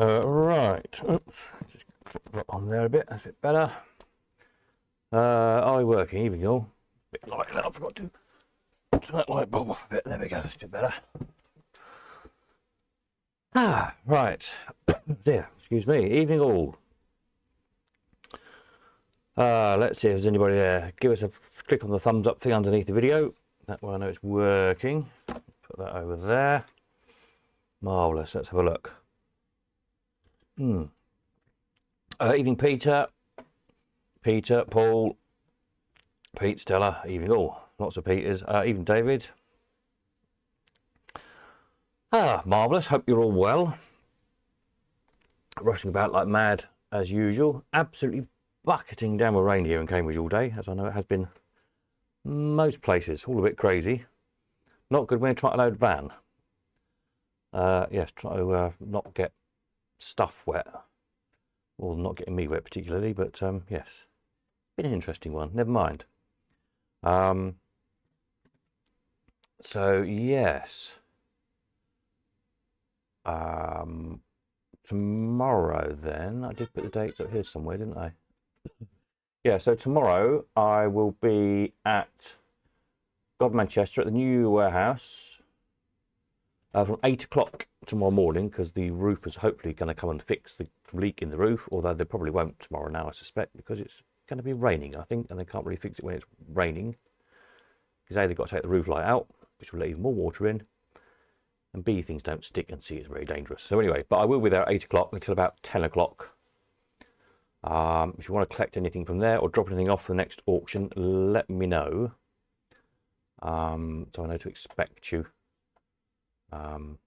Right. Oops. Just click that on there a bit. That's a bit better. Are we working? Here we go. A bit light. I forgot to turn that light bulb off a bit. There we go. That's a bit better. Right. Dear, excuse me. Evening all. Let's see if there's anybody there. Give us a click on the thumbs up thing underneath the video. That way I know it's working. Put that over there. Marvellous. Let's have a look. Evening Peter, Paul, Pete, Stella, evening all. Lots of Peters. Evening David. Marvellous. Hope you're all well. Rushing about like mad as usual. Absolutely bucketing down with rain here in Cambridge all day, as I know it has been most places. All a bit crazy. Not good when you try to load van. Yes, try to not get stuff wet. Or not getting me wet particularly, but yes. Been an interesting one. Never mind. So yes. Tomorrow then, I did put the dates up here somewhere, didn't I? Yeah, so tomorrow I will be at God Manchester at the new warehouse from 8 o'clock tomorrow morning, because the roof is hopefully going to come and fix the leak in the roof, although they probably won't tomorrow now, I suspect, because it's going to be raining, I think, and they can't really fix it when it's raining, because A, they've got to take the roof light out, which will let even more water in, and B, things don't stick, and C, it's very dangerous. So anyway, but I will be there at 8 o'clock until about 10 o'clock. If you want to collect anything from there or drop anything off for the next auction, let me know. So I know to expect you. And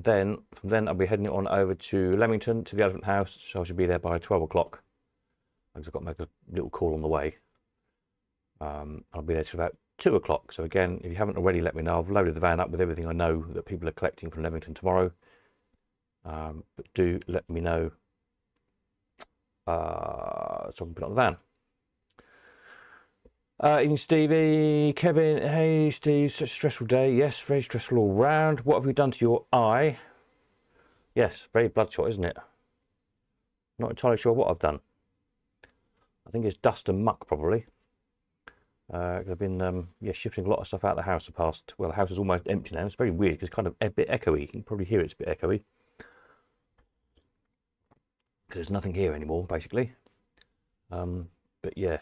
then from then I'll be heading on over to Leamington to the Elephant House, so I should be there by 12 o'clock. I've got to make a little call on the way. I'll be there till about 2 o'clock. So again, if you haven't already, let me know. I've loaded the van up with everything I know that people are collecting from Leamington tomorrow. But do let me know so I can put it on the van. Evening Stevie, Kevin. Hey Steve, such a stressful day. Yes, very stressful all round. What have you done to your eye? Yes, very bloodshot, isn't it? Not entirely sure what I've done. I think it's dust and muck probably. I've been shifting a lot of stuff out of the house the past. Well, the house is almost empty now. It's very weird because it's kind of a bit echoey. You can probably hear it's a bit echoey because there's nothing here anymore, basically. But yeah,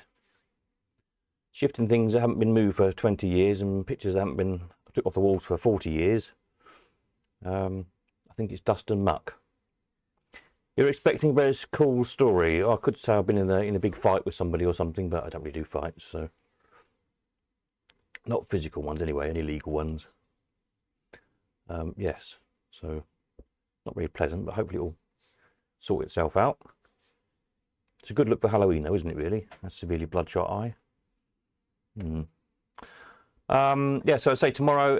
shifting things that haven't been moved for 20 years and pictures that haven't been took off the walls for 40 years. I think it's dust and muck. You're expecting a very cool story. I could say I've been in a big fight with somebody or something, but I don't really do fights, so. Not physical ones anyway, only legal ones. Yes, so not very pleasant, but hopefully it'll sort itself out. It's a good look for Halloween though, isn't it really? A severely bloodshot eye. Yeah, so I'd say tomorrow,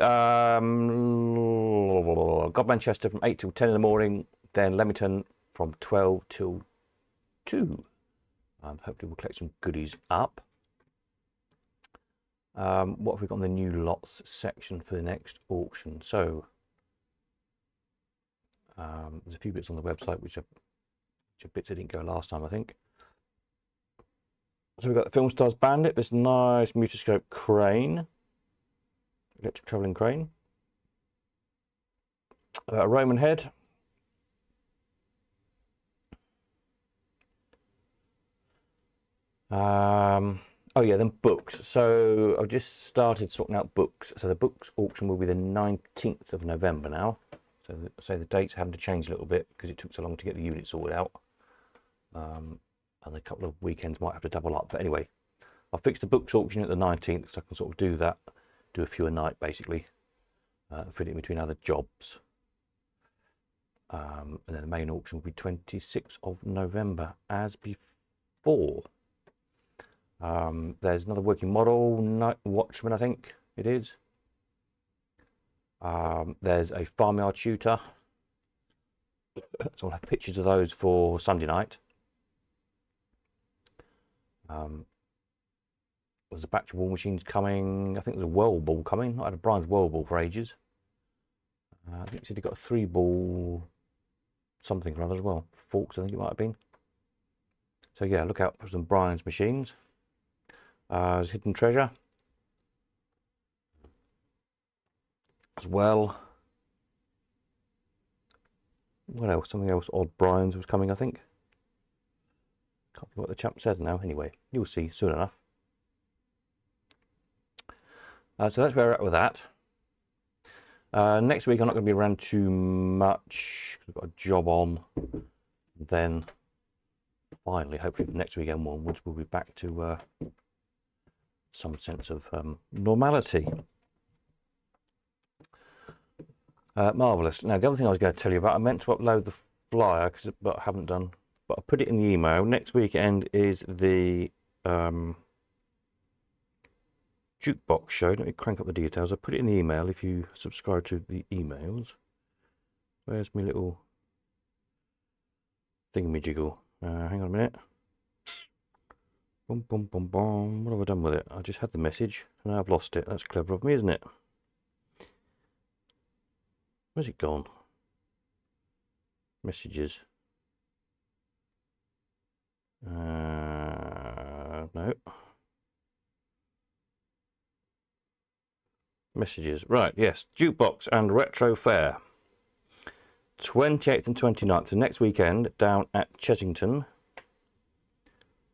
God Manchester from 8 till 10 in the morning, then Leamington from 12 till 2. Hopefully we'll collect some goodies up. What have we got on the new lots section for the next auction? So there's a few bits on the website which are bits that didn't go last time, I think. So we've got the Filmstars Bandit, this nice Mutoscope crane, electric travelling crane, a Roman head, oh yeah, then books. So I've just started sorting out books. So the books auction will be the 19th of November now. So the dates are having to change a little bit because it took so long to get the unit sorted out. And a couple of weekends might have to double up. But anyway, I'll fix the books auction at the 19th so I can sort of do that, do a few a night basically, fit it in between other jobs. And then the main auction will be 26th of November as before. There's another working model, Night Watchman, I think it is. There's a farmyard shooter. So I'll have pictures of those for Sunday night. There's a batch of War Machines coming. I think there's a Whirlball coming. I had a Brian's Whirlball for ages. I think he said he got a 3-ball something or other as well. Forks, I think it might have been. So yeah, look out for some Brian's machines. There's Hidden Treasure as well. What else? Something else odd. Brian's was coming, I think. Can't remember what the chap said now. Anyway, you'll see soon enough. So that's where we're at with that. Next week I'm not going to be around too much. I've got a job on. Then finally, hopefully next weekend onwards, we'll be back to some sense of normality. Marvellous. Now, the other thing I was going to tell you about, I meant to upload the flyer, but I haven't done. But I put it in the email. Next weekend is the jukebox show. Let me crank up the details. I put it in the email if you subscribe to the emails. Where's my little thingamajiggle? Hang on a minute. Boom, boom, boom, boom. What have I done with it? I just had the message and now I've lost it. That's clever of me, isn't it? Where's it gone? Messages. No. Messages. Right, yes. Jukebox and Retro Fair. 28th and 29th, so next weekend down at Chessington.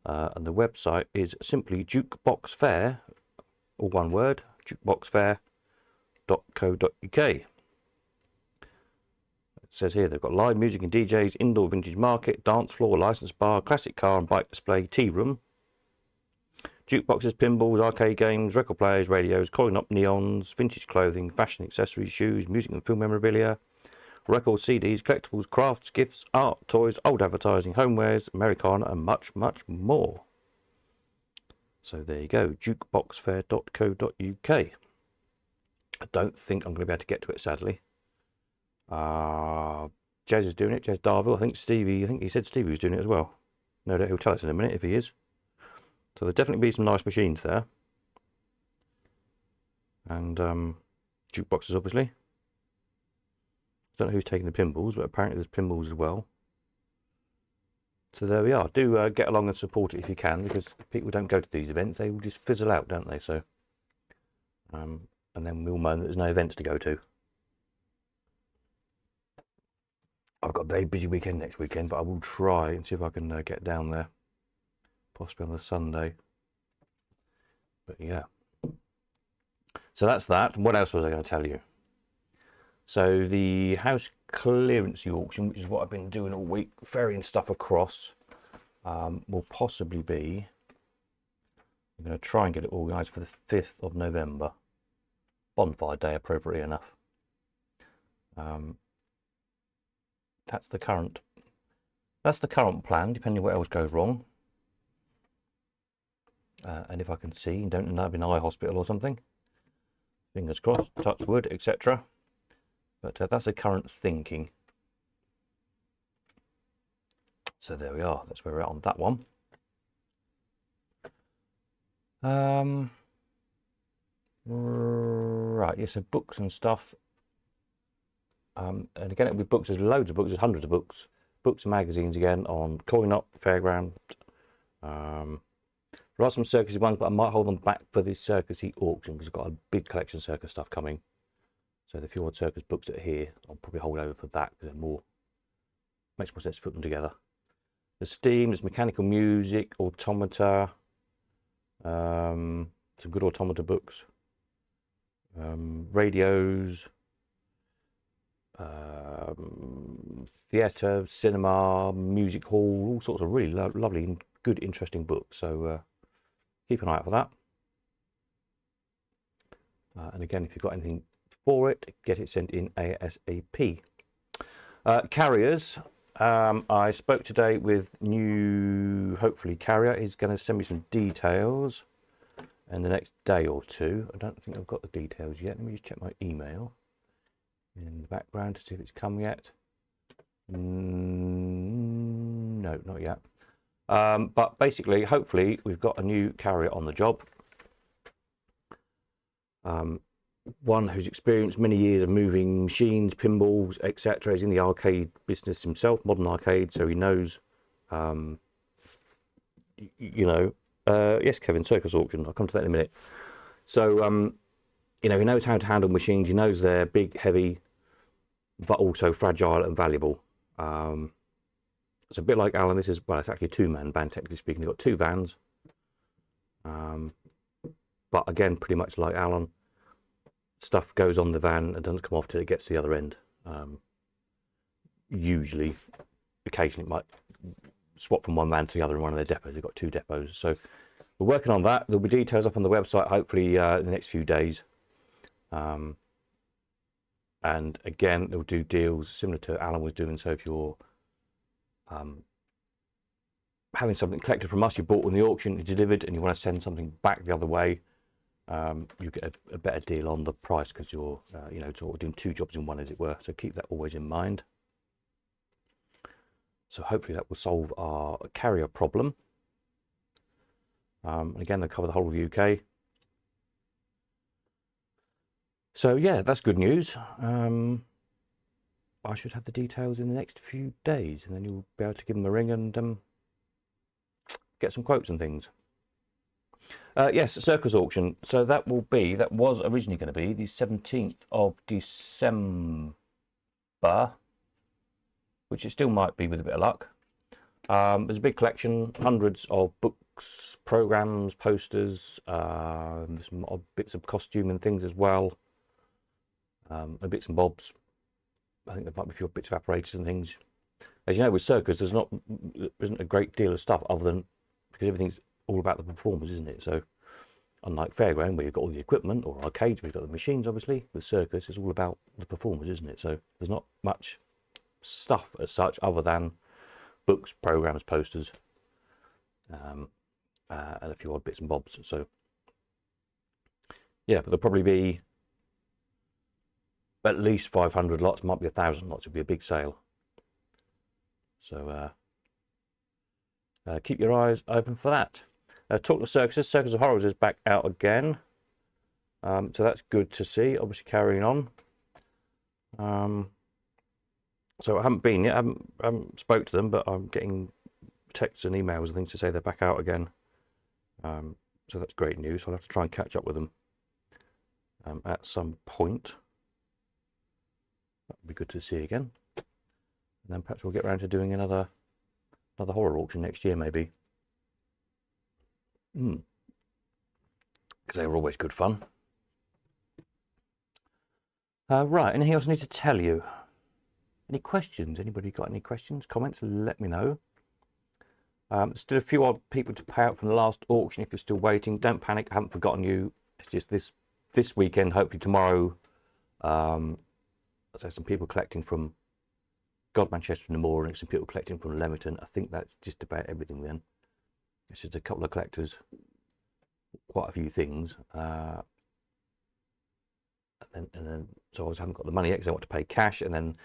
And the website is simply Jukebox Fair, all one word, jukeboxfair.co.uk. It says here they've got live music and DJs, indoor vintage market, dance floor, licensed bar, classic car and bike display, tea room, jukeboxes, pinballs, arcade games, record players, radios, coin op neons, vintage clothing, fashion accessories, shoes, music and film memorabilia, records, CDs, collectibles, crafts, gifts, art, toys, old advertising, homewares, Americana, and much, much more. So there you go, jukeboxfair.co.uk. I don't think I'm going to be able to get to it, sadly. Jez is doing it, Jez Darville. I think he said Stevie was doing it as well. No doubt he'll tell us in a minute if he is. So there'll definitely be some nice machines there. And jukeboxes, obviously. Don't know who's taking the pinballs, but apparently there's pinballs as well. So there we are. Do get along and support it if you can, because if people don't go to these events, they will just fizzle out, don't they? So, and then we'll moan that there's no events to go to. I've got a very busy weekend next weekend, but I will try and see if I can get down there, possibly on the Sunday. But yeah. So that's that. What else was I going to tell you? So the house clearance auction, which is what I've been doing all week, ferrying stuff across, will possibly be, I'm going to try and get it organised for the 5th of November. Bonfire Day, appropriately enough. That's the current plan, depending on what else goes wrong. And if I can see and don't end up in eye hospital or something. Fingers crossed, touch wood, etc. But that's the current thinking. So there we are. That's where we're at on that one. Right, yeah, so books and stuff. And again, it'll be books. There's loads of books. There's hundreds of books. Books and magazines again on Coin Op, Fairground. There are some circusy ones, but I might hold them back for this circusy auction because I've got a big collection of circus stuff coming. So the few odd circus books that are here, I'll probably hold over for that because they're more, makes more sense to put them together. There's Steam, there's mechanical music, automata, some good automata books, radios, theatre, cinema, music hall, all sorts of really lovely and good, interesting books. So keep an eye out for that. And again, if you've got anything for it, get it sent in ASAP. Carriers, I spoke today with new, hopefully, carrier. He's going to send me some details in the next day or two. I don't think I've got the details yet. Let me just check my email in the background to see if it's come yet. No, not yet. But basically, hopefully, we've got a new carrier on the job. one who's experienced many years of moving machines, pinballs, etc. He's in the arcade business himself, modern arcade, so he knows, yes, Kevin, Circus Auction. I'll come to that in a minute. So, he knows how to handle machines. He knows they're big, heavy, but also fragile and valuable. It's a bit like Alan. This is, well, it's actually a two-man band, technically speaking. They've got two vans. But again, pretty much like Alan, stuff goes on the van and doesn't come off till it gets to the other end. Usually, occasionally it might swap from one van to the other in one of their depots. They've got two depots. So we're working on that. There'll be details up on the website, hopefully in the next few days. And again, they'll do deals similar to Alan was doing. So if you're having something collected from us, you bought in the auction, you delivered, and you want to send something back the other way, you get a better deal on the price because you're, sort of doing two jobs in one, as it were. So keep that always in mind. So hopefully that will solve our carrier problem. Again, they cover the whole of the UK. So yeah, that's good news. I should have the details in the next few days, and then you'll be able to give them a ring and get some quotes and things. Yes, Circus Auction. So that was originally going to be the 17th of December, which it still might be with a bit of luck. There's a big collection, hundreds of books, programs, posters, some odd bits of costume and things as well, and bits and bobs. I think there might be a few bits of apparatus and things. As you know, with Circus, there isn't a great deal of stuff other than, because everything's all about the performers, isn't it? So unlike Fairground, where you've got all the equipment, or arcades where you've got the machines, obviously, with Circus, it's all about the performers, isn't it? So there's not much stuff as such other than books, programs, posters, and a few odd bits and bobs. So yeah, but there'll probably be at least 500 lots, might be 1,000 lots. It'll be a big sale. So keep your eyes open for that. Talk to Circus. Circus of Horrors is back out again. So that's good to see. Obviously carrying on. So I haven't been yet. I haven't spoke to them, but I'm getting texts and emails and things to say they're back out again. So that's great news. I'll have to try and catch up with them at some point. That would be good to see again. And then perhaps we'll get around to doing another horror auction next year, maybe. Because they were always good fun. Right, anything else I need to tell you? Any questions? Anybody got any questions, comments? Let me know. Still a few odd people to pay out from the last auction. If you're still waiting, don't panic. I haven't forgotten you. It's just this weekend, hopefully tomorrow. So some people collecting from God Manchester and Moor, and some people collecting from Leamington. I think that's just about everything then. It's just a couple of collectors, quite a few things. And then so I haven't got the money yet because I want to pay cash, and then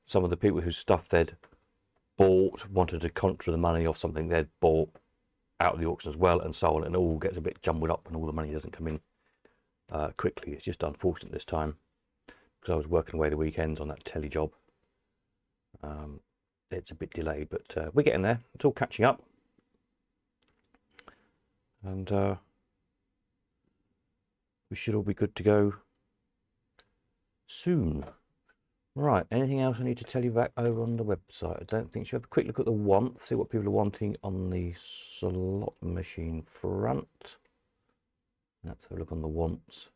some of the people whose stuff they'd bought wanted to contra the money off something they'd bought out of the auction as well, and so on, and it all gets a bit jumbled up and all the money doesn't come in quickly. It's just unfortunate this time because I was working away the weekends on that telly job. It's a bit delayed, but we're getting there. It's all catching up, and we should all be good to go soon. Right, anything else I need to tell you back over on the website? I don't think so. Have a quick look at the want, see what people are wanting on the slot machine front. Let's have a look on the wants.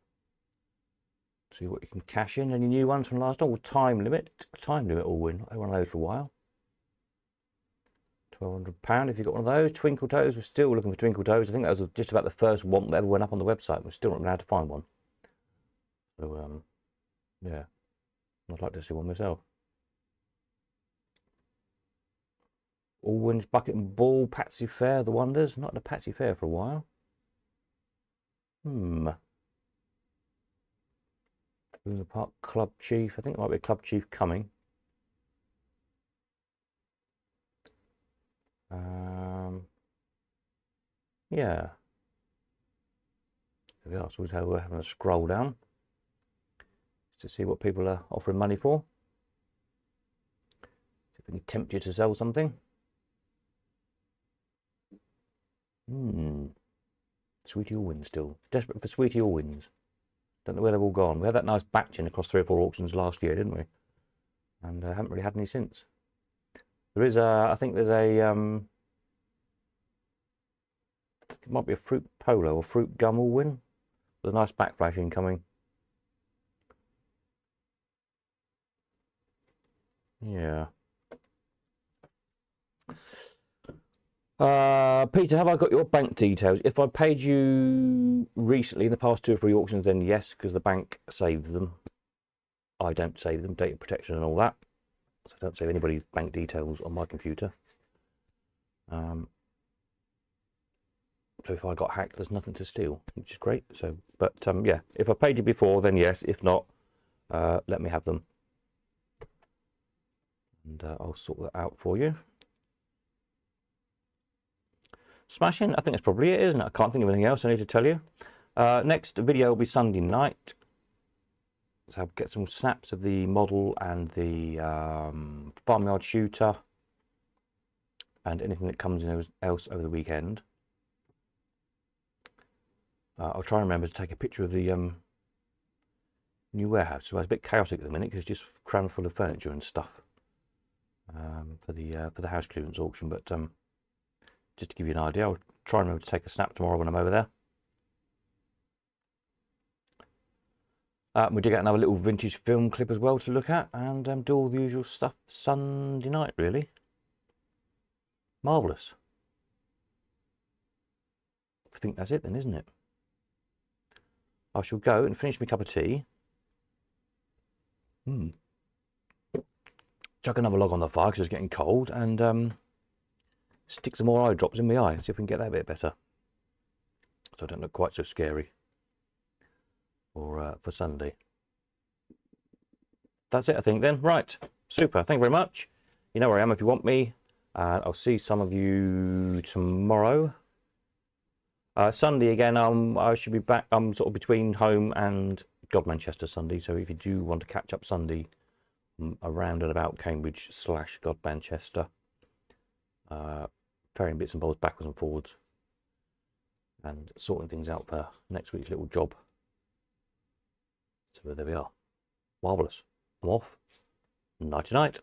See what you can cash in. Any new ones from last time? Time limit all win. I had one of those for a while. £1,200 if you got one of those. Twinkle Toes, we're still looking for Twinkle Toes. I think that was just about the first want that ever went up on the website. We're still not been able to find one. So yeah, I'd like to see one myself. Allwyn's Bucket and Ball, Patsy Fair, The Wonders. Not at a Patsy Fair for a while. The Park Club Chief. I think there might be a Club Chief coming. Yeah. There we are. So we're having a scroll down. to see what people are offering money for. See if we can tempt you to sell something. Sweetie Allwins still. Desperate for Sweetie Allwins. Don't know where they've all gone. We had that nice batching across 3 or 4 auctions last year, didn't we? And haven't really had any since. There is a, I think there's a, it might be a Fruit Polo or Fruit Gum Allwin. There's a nice backflash incoming. Yeah. Peter, have I got your bank details? If I paid you recently in the past 2 or 3 auctions, then yes, because the bank saves them. I don't save them, data protection and all that. So I don't save anybody's bank details on my computer. So if I got hacked, there's nothing to steal, which is great. So, but yeah, if I paid you before, then yes. If not, let me have them, and I'll sort that out for you. Smashing, I think that's probably it, isn't it? I can't think of anything else I need to tell you. Next video will be Sunday night. So I'll get some snaps of the model and the farmyard shooter and anything that comes in else over the weekend. I'll try and remember to take a picture of the new warehouse. So it's a bit chaotic at the minute because it's just crammed full of furniture and stuff for the house clearance auction. But just to give you an idea, I'll try and remember to take a snap tomorrow when I'm over there. We did get another little vintage film clip as well to look at, and do all the usual stuff Sunday night, really. Marvellous. I think that's it then, isn't it? I shall go and finish my cup of tea. Chuck another log on the fire because it's getting cold, and stick some more eye drops in my eye, see if we can get that a bit better, so I don't look quite so scary for Sunday. That's it, I think, then. Right, super, thank you very much. You know where I am if you want me, and I'll see some of you tomorrow. Sunday again, I should be back. I'm sort of between home and God Manchester Sunday, so if you do want to catch up Sunday, around and about Cambridge / God Manchester, ferrying bits and bobs backwards and forwards and sorting things out for next week's little job. So there we are. Marvellous. I'm off. Nighty night.